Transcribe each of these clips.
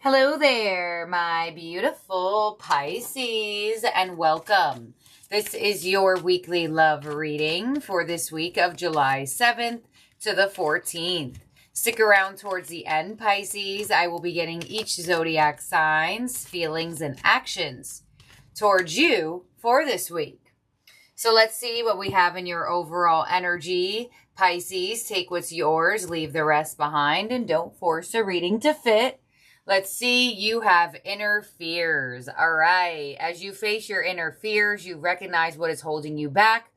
Hello there, my beautiful Pisces, and welcome. This is your weekly love reading for this week of July 7th to the 14th. Stick around towards the end, Pisces. I will be getting each zodiac signs, feelings, and actions towards you for this week. So let's see what we have in your overall energy. Pisces, take what's yours, leave the rest behind, and don't force a reading to fit. Let's see, you have inner fears. All right. As you face your inner fears, you recognize what is holding you back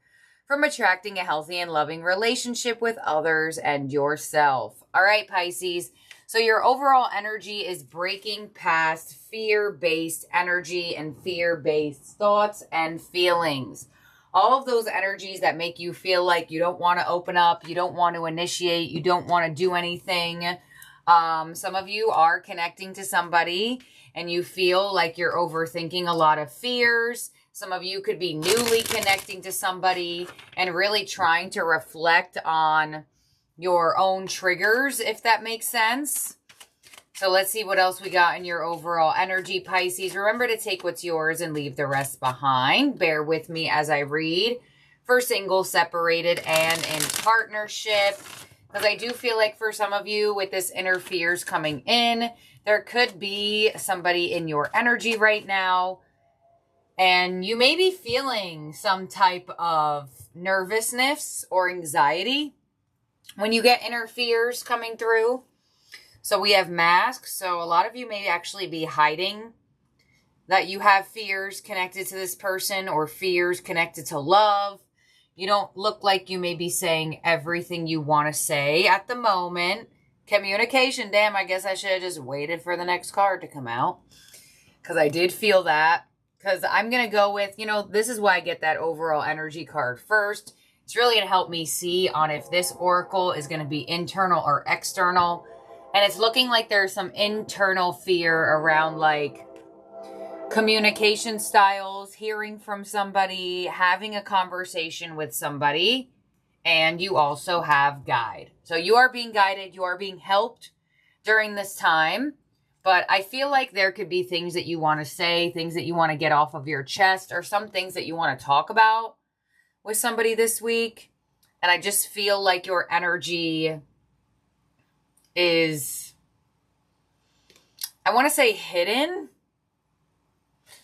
from attracting a healthy and loving relationship with others and yourself. All right, Pisces. So your overall energy is breaking past fear-based energy and fear-based thoughts and feelings. All of those energies that make you feel like you don't want to open up, you don't want to initiate, you don't want to do anything. Some of you are connecting to somebody and you feel like you're overthinking a lot of fears. Some of you could be newly connecting to somebody and really trying to reflect on your own triggers, if that makes sense. So let's see what else we got in your overall energy, Pisces. Remember to take what's yours and leave the rest behind. Bear with me as I read for single, separated, and in partnership. Because I do feel like for some of you with this inner fears coming in, there could be somebody in your energy right now. And you may be feeling some type of nervousness or anxiety when you get inner fears coming through. So we have masks. So a lot of you may actually be hiding that you have fears connected to this person or fears connected to love. You don't look like you may be saying everything you want to say at the moment. Communication, damn, I guess I should have just waited for the next card to come out. Because I did feel that. Because I'm going to go with, this is why I get that overall energy card first. It's really going to help me see on if this oracle is going to be internal or external. And it's looking like there's some internal fear around like communication styles, hearing from somebody, having a conversation with somebody, and you also have guide. So you are being guided, you are being helped during this time, but I feel like there could be things that you want to say, things that you want to get off of your chest, or some things that you want to talk about with somebody this week. And I just feel like your energy is, I want to say hidden.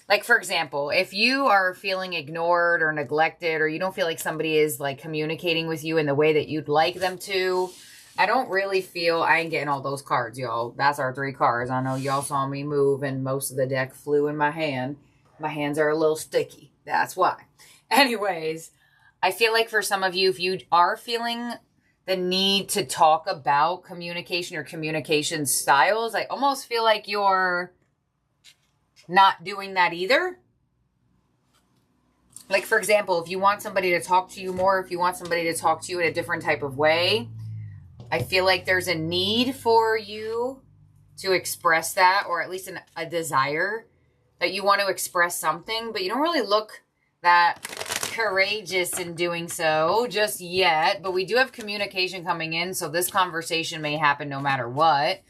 Like, for example, if you are feeling ignored or neglected, or you don't feel like somebody is like communicating with you in the way that you'd like them to, I don't really feel, I ain't getting all those cards, y'all. That's our 3 cards. I know y'all saw me move and most of the deck flew in my hand. My hands are a little sticky. That's why. Anyways, I feel like for some of you, if you are feeling the need to talk about communication or communication styles, I almost feel like you're not doing that either. Like, for example, if you want somebody to talk to you more, if you want somebody to talk to you in a different type of way, I feel like there's a need for you to express that, or at least a desire that you want to express something, but you don't really look that courageous in doing so just yet. But we do have communication coming in, so this conversation may happen no matter what.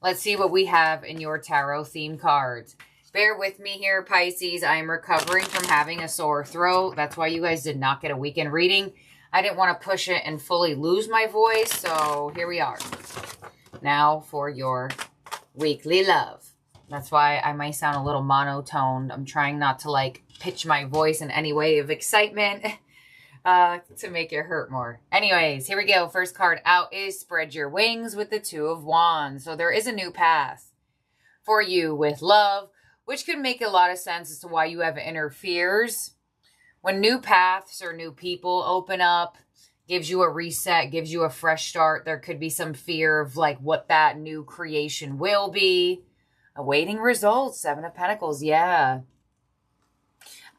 Let's see what we have in your tarot theme cards. Bear with me here, Pisces. I am recovering from having a sore throat. That's why you guys did not get a weekend reading. I didn't want to push it and fully lose my voice, so here we are. Now for your weekly love. That's why I might sound a little monotoned. I'm trying not to like pitch my voice in any way of excitement to make it hurt more. Anyways, here we go. First card out is Spread Your Wings with the 2 of Wands. So there is a new path for you with love, which could make a lot of sense as to why you have inner fears. When new paths or new people open up, gives you a reset, gives you a fresh start, there could be some fear of like what that new creation will be. Awaiting results, 7 of Pentacles, yeah.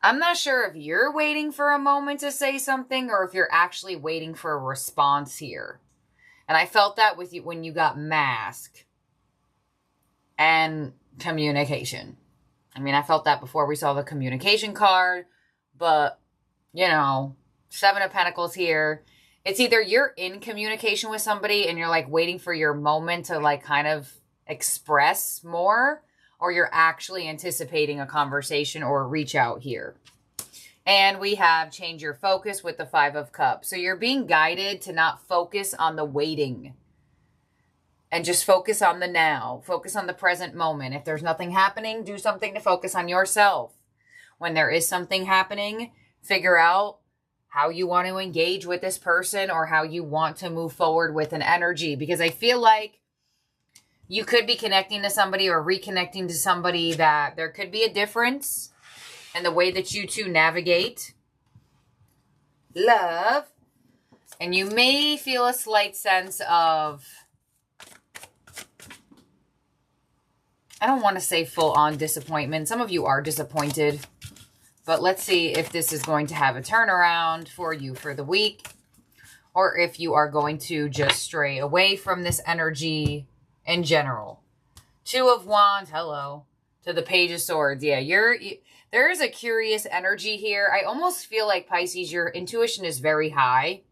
I'm not sure if you're waiting for a moment to say something or if you're actually waiting for a response here. And I felt that with you when you got Mask and communication. I mean, I felt that before we saw the communication card, but, 7 of Pentacles here. It's either you're in communication with somebody and you're like waiting for your moment to like kind of express more, or you're actually anticipating a conversation or a reach out here. And we have change your focus with the 5 of Cups. So you're being guided to not focus on the waiting and just focus on the now. Focus on the present moment. If there's nothing happening, do something to focus on yourself. When there is something happening, figure out how you want to engage with this person or how you want to move forward with an energy. Because I feel like you could be connecting to somebody or reconnecting to somebody that there could be a difference in the way that you two navigate love. And you may feel a slight sense of, I don't want to say full-on disappointment. Some of you are disappointed. But let's see if this is going to have a turnaround for you for the week. Or if you are going to just stray away from this energy in general. 2 of Wands, hello. To the Page of Swords. Yeah, there is a curious energy here. I almost feel like, Pisces, your intuition is very high.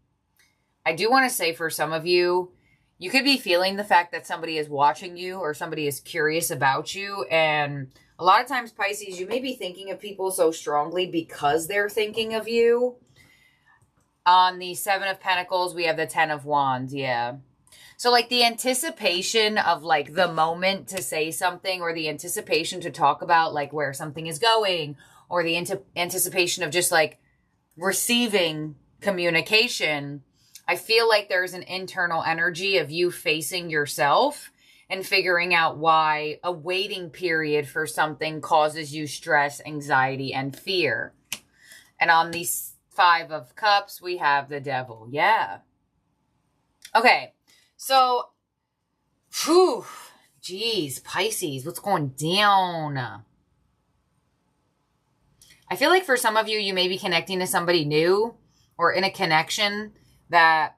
I do want to say for some of you, you could be feeling the fact that somebody is watching you or somebody is curious about you. And a lot of times, Pisces, you may be thinking of people so strongly because they're thinking of you. On the 7 of Pentacles, we have the 10 of Wands. Yeah. So like the anticipation of like the moment to say something, or the anticipation to talk about like where something is going, or the anticipation of just like receiving communication. I feel like there's an internal energy of you facing yourself and figuring out why a waiting period for something causes you stress, anxiety, and fear. And on the 5 of Cups, we have the Devil. Yeah. Okay. So, whew, geez, Pisces, what's going down? I feel like for some of you, you may be connecting to somebody new or in a connection that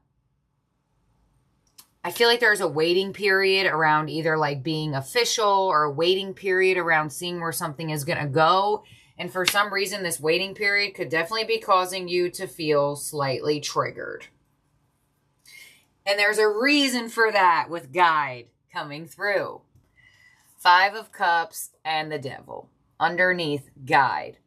I feel like there's a waiting period around either like being official or a waiting period around seeing where something is going to go. And for some reason, this waiting period could definitely be causing you to feel slightly triggered. And there's a reason for that with Guide coming through. 5 of Cups and the Devil. Underneath, Guide.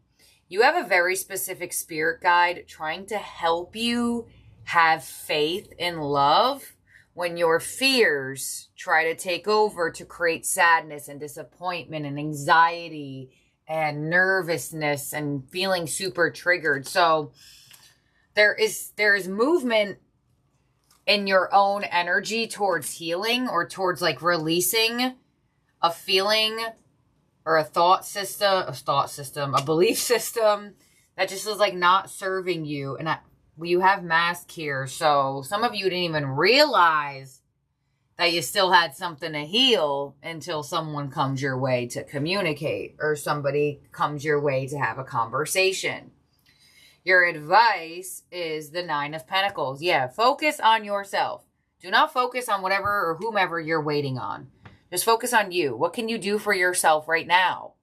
You have a very specific spirit guide trying to help you have faith in love when your fears try to take over to create sadness and disappointment and anxiety and nervousness and feeling super triggered. So there is movement in your own energy towards healing or towards like releasing a feeling or a belief system that just is like not serving you. And you have mask here. So some of you didn't even realize that you still had something to heal until someone comes your way to communicate or somebody comes your way to have a conversation. Your advice is the 9 of Pentacles. Yeah, focus on yourself. Do not focus on whatever or whomever you're waiting on. Just focus on you. What can you do for yourself right now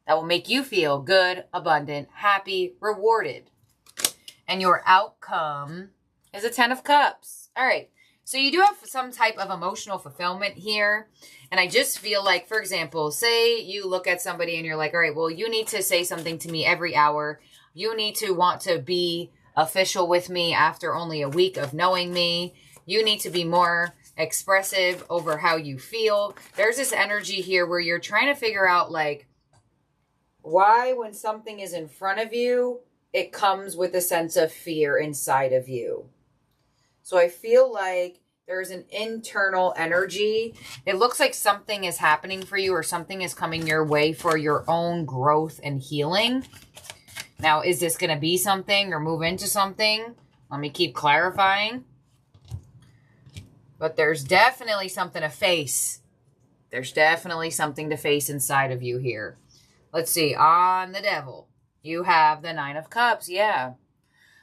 that will make you feel good, abundant, happy, rewarded? And your outcome is a 10 of Cups. All right. So you do have some type of emotional fulfillment here. And I just feel like, for example, say you look at somebody and you're like, all right, well, you need to say something to me every hour. You need to want to be official with me after only a week of knowing me. You need to be more expressive over how you feel. There's this energy here where you're trying to figure out like why when something is in front of you, it comes with a sense of fear inside of you. So I feel like there's an internal energy. It looks like something is happening for you or something is coming your way for your own growth and healing. Now, is this going to be something or move into something? Let me keep clarifying. But there's definitely something to face. There's definitely something to face inside of you here. Let's see. On the Devil, you have the 9 of Cups. Yeah.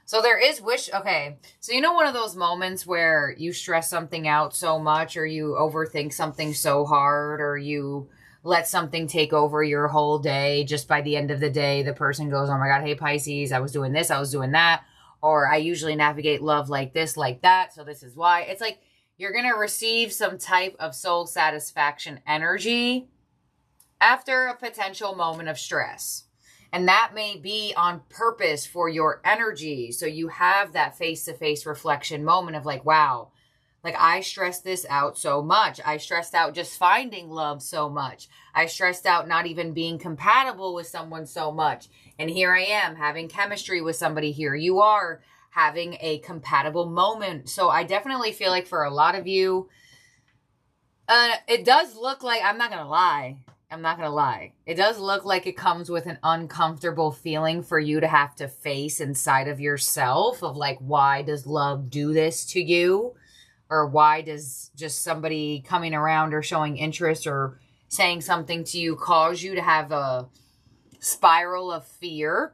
So there is wish. Okay. So you know one of those moments where you stress something out so much or you overthink something so hard or you let something take over your whole day. Just by the end of the day, the person goes, oh my God, hey Pisces, I was doing this, I was doing that. Or I usually navigate love like this, like that. So this is why. It's like you're going to receive some type of soul satisfaction energy after a potential moment of stress. And that may be on purpose for your energy. So you have that face-to-face reflection moment of like, wow, like I stressed this out so much. I stressed out just finding love so much. I stressed out not even being compatible with someone so much. And here I am having chemistry with somebody. Here you are having a compatible moment. So I definitely feel like for a lot of you, it does look like, I'm not going to lie. It does look like it comes with an uncomfortable feeling for you to have to face inside of yourself of like, why does love do this to you? Or why does just somebody coming around or showing interest or saying something to you cause you to have a spiral of fear?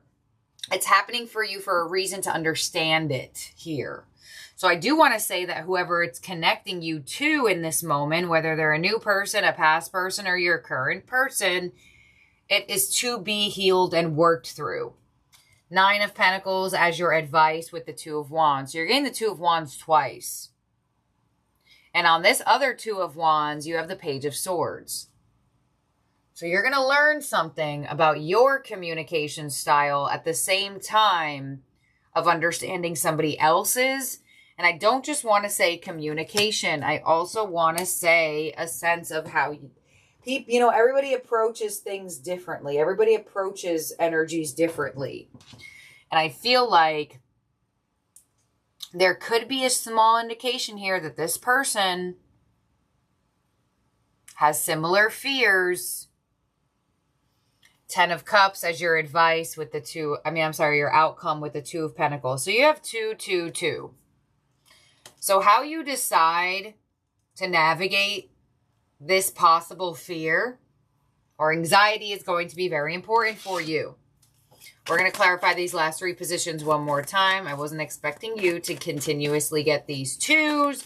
It's happening for you for a reason to understand it here. So I do want to say that whoever it's connecting you to in this moment, whether they're a new person, a past person, or your current person, it is to be healed and worked through. 9 of Pentacles as your advice with the 2 of Wands. So you're getting the 2 of Wands twice. And on this other 2 of Wands, you have the Page of Swords. So you're going to learn something about your communication style at the same time of understanding somebody else's. And I don't just want to say communication. I also want to say a sense of how everybody approaches things differently. Everybody approaches energies differently. And I feel like there could be a small indication here that this person has similar fears. 10 of Cups as your advice with the your outcome with the 2 of Pentacles. So you have 2, 2, 2. So how you decide to navigate this possible fear or anxiety is going to be very important for you. We're going to clarify these last 3 positions one more time. I wasn't expecting you to continuously get these 2s,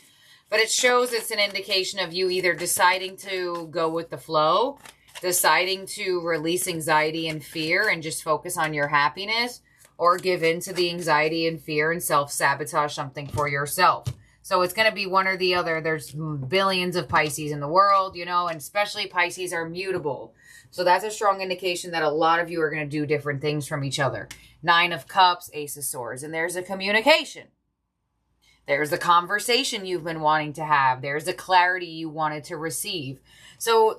but it shows it's an indication of you either deciding to go with the flow, deciding to release anxiety and fear and just focus on your happiness, or give in to the anxiety and fear and self-sabotage something for yourself. So it's going to be one or the other. There's billions of Pisces in the world, and especially Pisces are mutable. So that's a strong indication that a lot of you are going to do different things from each other. 9 of Cups, Ace of Swords. And there's a communication. There's the conversation you've been wanting to have. There's the clarity you wanted to receive. So,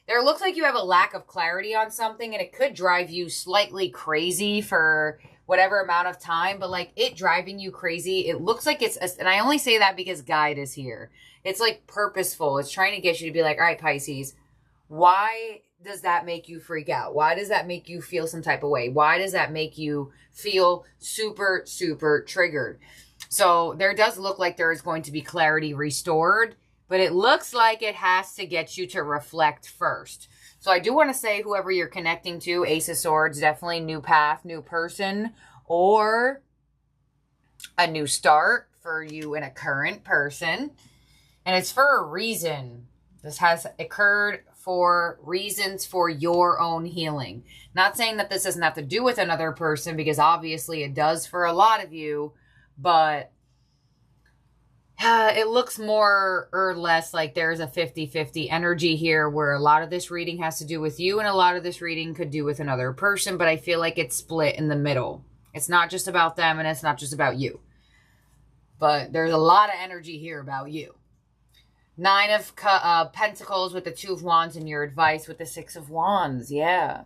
there looks like you have a lack of clarity on something, and it could drive you slightly crazy for whatever amount of time, but it driving you crazy, it looks like and I only say that because guide is here. It's purposeful. It's trying to get you to be like, all right, Pisces, why does that make you freak out? Why does that make you feel some type of way? Why does that make you feel super, super triggered? So there does look like there is going to be clarity restored, but it looks like it has to get you to reflect first. So I do want to say whoever you're connecting to, Ace of Swords, definitely new path, new person, or a new start for you and a current person. And it's for a reason. This has occurred for reasons for your own healing. Not saying that this doesn't have to do with another person, because obviously it does for a lot of you, but it looks more or less like there's a 50-50 energy here where a lot of this reading has to do with you and a lot of this reading could do with another person, but I feel like it's split in the middle. It's not just about them and it's not just about you. But there's a lot of energy here about you. 9 of Pentacles with the 2 of Wands and your advice with the 6 of Wands. Yeah.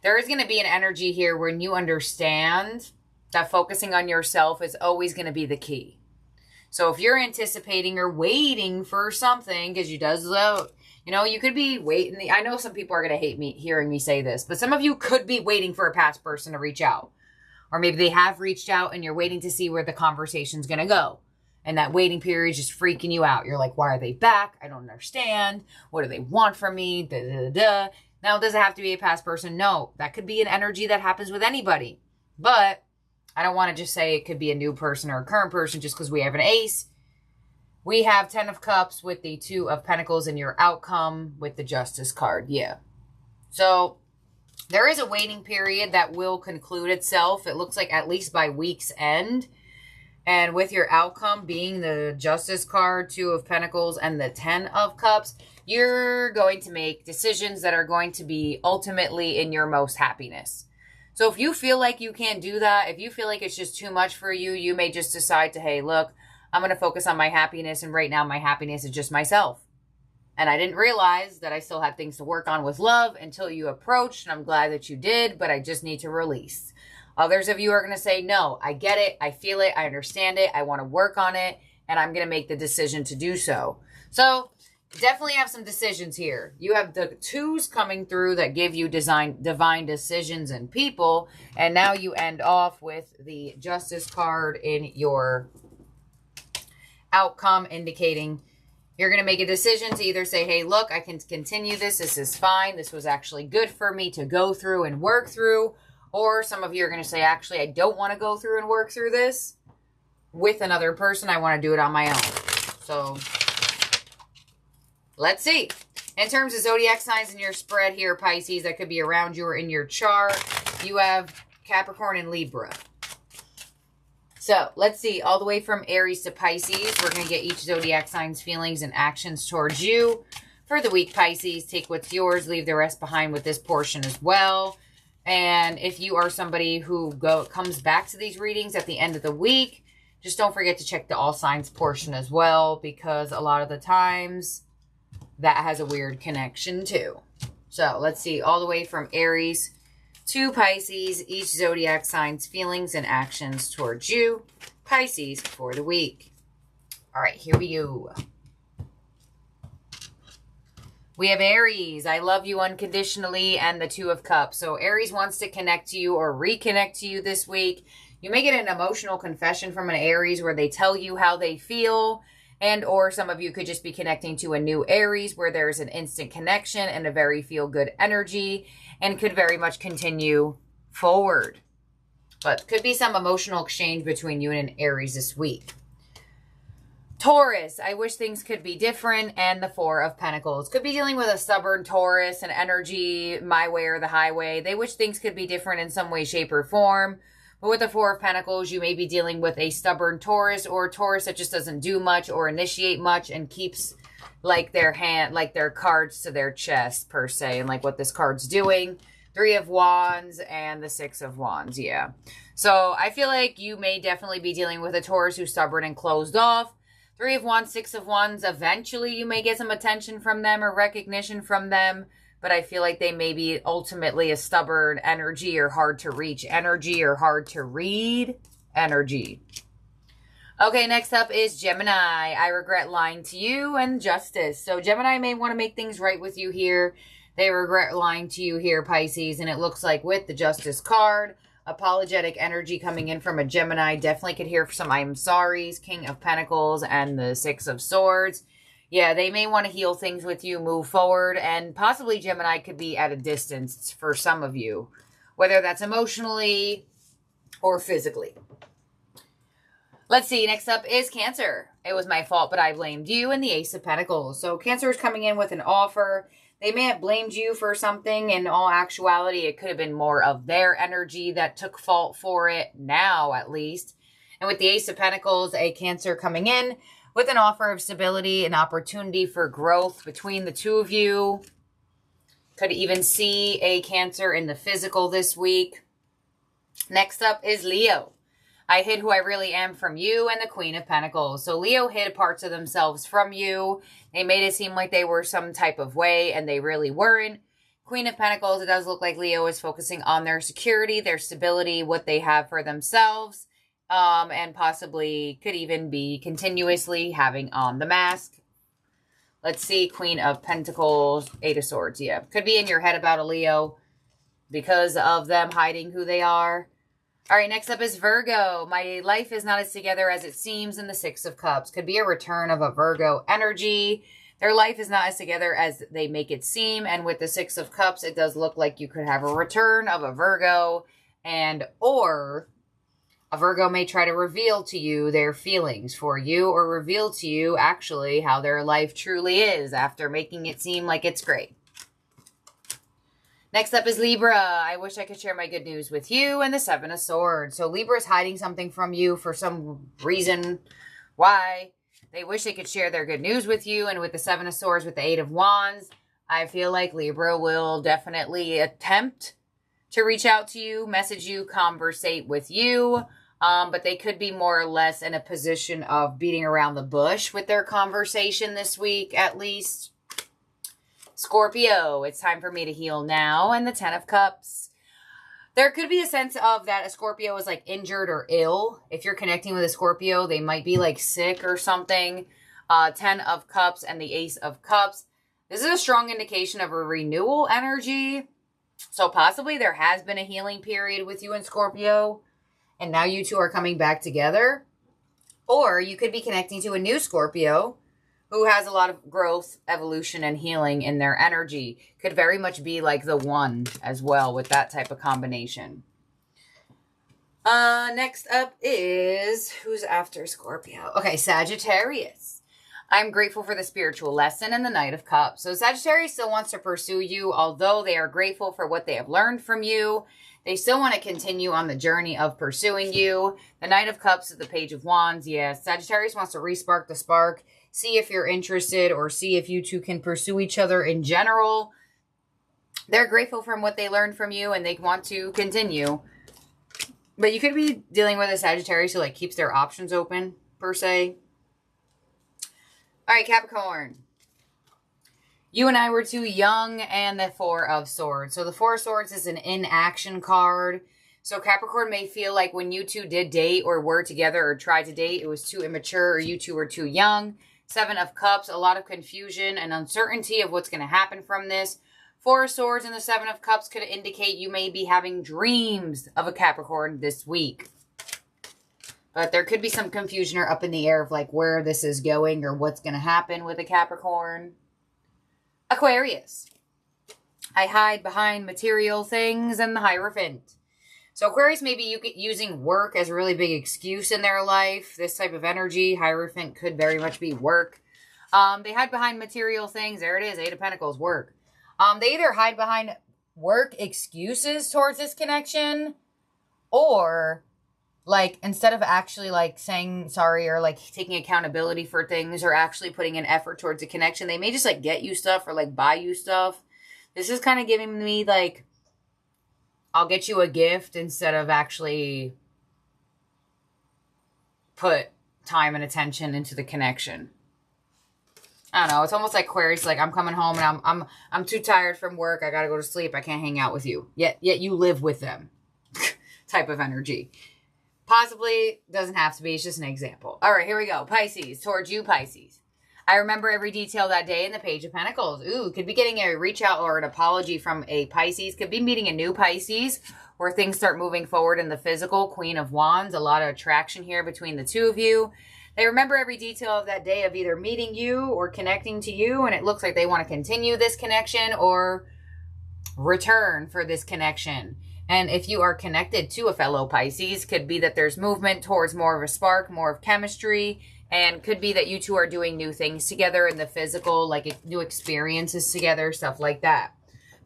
There is going to be an energy here when you understand that focusing on yourself is always going to be the key. So if you're anticipating or waiting for something, because you could be waiting. I know some people are going to hate me hearing me say this, but some of you could be waiting for a past person to reach out. Or maybe they have reached out and you're waiting to see where the conversation's going to go. And that waiting period is just freaking you out. You're like, why are they back? I don't understand. What do they want from me? Da, da, da, da. Now, does it have to be a past person? No, that could be an energy that happens with anybody. But I don't want to just say it could be a new person or a current person just because we have an ace. We have 10 of Cups with the 2 of Pentacles and your outcome with the Justice card. Yeah. So there is a waiting period that will conclude itself. It looks like at least by week's end. And with your outcome being the Justice card, 2 of Pentacles, and the 10 of Cups, you're going to make decisions that are going to be ultimately in your most happiness. So if you feel like you can't do that, if you feel like it's just too much for you, you may just decide to, hey, look, I'm going to focus on my happiness. And right now my happiness is just myself. And I didn't realize that I still had things to work on with love until you approached. And I'm glad that you did, but I just need to release. Others of you are going to say, no, I get it. I feel it. I understand it. I want to work on it. And I'm going to make the decision to do so. So definitely have some decisions here. You have the 2s coming through that give you divine decisions and people. And now you end off with the Justice card in your outcome, indicating you're going to make a decision to either say, hey, look, I can continue this. This is fine. This was actually good for me to go through and work through. Or some of you are going to say, actually, I don't want to go through and work through this with another person. I want to do it on my own. So let's see. In terms of zodiac signs in your spread here, Pisces, that could be around you or in your chart, you have Capricorn and Libra. So let's see, all the way from Aries to Pisces, we're going to get each zodiac sign's feelings and actions towards you. For the week, Pisces, take what's yours, leave the rest behind with this portion as well. And if you are somebody who comes back to these readings at the end of the week, just don't forget to check the all signs portion as well, because a lot of the times that has a weird connection too. So let's see, all the way from Aries to Pisces, each zodiac sign's feelings and actions towards you, Pisces, for the week. All right, here we go. We have Aries, I love you unconditionally, and the 2 of Cups. So Aries wants to connect to you or reconnect to you this week. You may get an emotional confession from an Aries where they tell you how they feel, and or some of you could just be connecting to a new Aries where there's an instant connection and a very feel-good energy and could very much continue forward. But could be some emotional exchange between you and an Aries this week. Taurus, I wish things could be different, and the 4 of Pentacles. Could be dealing with a stubborn Taurus, an energy, my way or the highway. They wish things could be different in some way, shape, or form. But with the 4 of Pentacles, you may be dealing with a stubborn Taurus or a Taurus that just doesn't do much or initiate much and keeps like their cards to their chest per se, and like what this card's doing. 3 of Wands and the 6 of Wands, yeah. So I feel like you may definitely be dealing with a Taurus who's stubborn and closed off. 3 of Wands, 6 of Wands, eventually you may get some attention from them or recognition from them, but I feel like they may be ultimately a stubborn energy or hard to reach energy or hard to read energy. Okay, next up is Gemini. I regret lying to you, and Justice. So Gemini may want to make things right with you here. They regret lying to you here, Pisces, and it looks like with the Justice card, apologetic energy coming in from a Gemini. Definitely could hear some I'm sorries, King of Pentacles, and the 6 of Swords. Yeah, they may want to heal things with you, move forward, and possibly Gemini could be at a distance for some of you, whether that's emotionally or physically. Let's see, next up is Cancer. It was my fault, but I blamed you, and the Ace of Pentacles. So Cancer is coming in with an offer. They may have blamed you for something. In all actuality, it could have been more of their energy that took fault for it, now at least. And with the Ace of Pentacles, a Cancer coming in with an offer of stability, an opportunity for growth between the 2 of you. Could even see a Cancer in the physical this week. Next up is Leo. I hid who I really am from you, and the Queen of Pentacles. So Leo hid parts of themselves from you. They made it seem like they were some type of way, and they really weren't. Queen of Pentacles, it does look like Leo is focusing on their security, their stability, what they have for themselves, and possibly could even be continuously having on the mask. Let's see, Queen of Pentacles, 8 of Swords, yeah. Could be in your head about a Leo because of them hiding who they are. All right, next up is Virgo. My life is not as together as it seems, in the 6 of Cups. Could be a return of a Virgo energy. Their life is not as together as they make it seem. And with the 6 of Cups, it does look like you could have a return of a Virgo, or a Virgo may try to reveal to you their feelings for you, or reveal to you actually how their life truly is after making it seem like it's great. Next up is Libra. I wish I could share my good news with you, and the Seven of Swords. So Libra is hiding something from you for some reason. Why? They wish they could share their good news with you, and with the Seven of Swords, with the Eight of Wands, I feel like Libra will definitely attempt to reach out to you, message you, conversate with you, but they could be more or less in a position of beating around the bush with their conversation this week, at least. Scorpio, it's time for me to heal now, and the Ten of Cups. There could be a sense of that a Scorpio is like injured or ill. If you're connecting with a Scorpio, they might be like sick or something. Ten of Cups and the Ace of Cups. This is a strong indication of a renewal energy. So possibly there has been a healing period with you and Scorpio, and now you two are coming back together. Or you could be connecting to a new Scorpio who has a lot of growth, evolution, and healing in their energy. Could very much be like the one as well with that type of combination. Next up is, who's after Scorpio? Okay, Sagittarius. I'm grateful for the spiritual lesson and the Knight of Cups. So Sagittarius still wants to pursue you, although they are grateful for what they have learned from you. They still want to continue on the journey of pursuing you. The Knight of Cups is the Page of Wands. Yes, Sagittarius wants to re-spark the spark. See if you're interested, or see if you two can pursue each other in general. They're grateful from what they learned from you, and they want to continue. But you could be dealing with a Sagittarius who like keeps their options open, per se. All right, Capricorn. You and I were too young, and the Four of Swords. So the Four of Swords is an inaction card. So Capricorn may feel like when you two did date or were together or tried to date, it was too immature, or you two were too young. Seven of Cups, a lot of confusion and uncertainty of what's going to happen from this. Four of Swords and the Seven of Cups could indicate you may be having dreams of a Capricorn this week. But there could be some confusion or up in the air of like where this is going or what's going to happen with a Capricorn. Aquarius. I hide behind material things and the Hierophant. So Aquarius may be using work as a really big excuse in their life. This type of energy, Hierophant, could very much be work. They hide behind material things. There it is, Eight of Pentacles, work. They either hide behind work excuses towards this connection, or like instead of actually like saying sorry or like taking accountability for things or actually putting an effort towards a connection, they may just like get you stuff or like buy you stuff. This is kind of giving me like, I'll get you a gift instead of actually put time and attention into the connection. I don't know. It's almost like Aquarius, like I'm coming home and I'm too tired from work. I got to go to sleep. I can't hang out with you. Yet you live with them type of energy. Possibly doesn't have to be. It's just an example. All right, here we go. Pisces, towards you, Pisces. I remember every detail that day in the Page of Pentacles. Ooh, could be getting a reach out or an apology from a Pisces. Could be meeting a new Pisces where things start moving forward in the physical. Queen of Wands, a lot of attraction here between the two of you. They remember every detail of that day of either meeting you or connecting to you, and it looks like they want to continue this connection or return for this connection. And if you are connected to a fellow Pisces, could be that there's movement towards more of a spark, more of chemistry, and could be that you two are doing new things together in the physical, like new experiences together, stuff like that.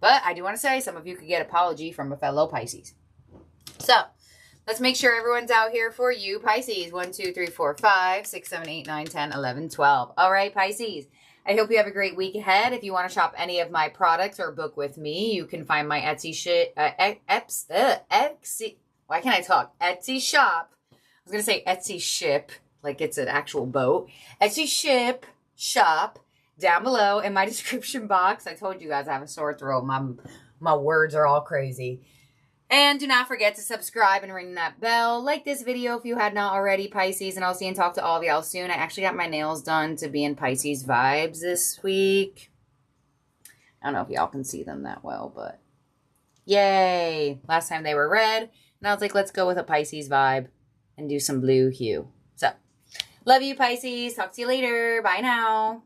But I do want to say some of you could get an apology from a fellow Pisces. So let's make sure everyone's out here for you, Pisces. 1, 2, 3, 4, 5, 6, 7, 8, 9, 10, 11, 12. All right, Pisces. I hope you have a great week ahead. If you want to shop any of my products or book with me, you can find my Etsy why can't I talk? Etsy shop. I was going to say Etsy ship, like it's an actual boat. Etsy shop down below in my description box. I told you guys I have a sore throat. My words are all crazy. And do not forget to subscribe and ring that bell. Like this video if you had not already, Pisces. And I'll see and talk to all of y'all soon. I actually got my nails done to be in Pisces vibes this week. I don't know if y'all can see them that well, but yay. Last time they were red. And I was like, let's go with a Pisces vibe and do some blue hue. So, love you, Pisces. Talk to you later. Bye now.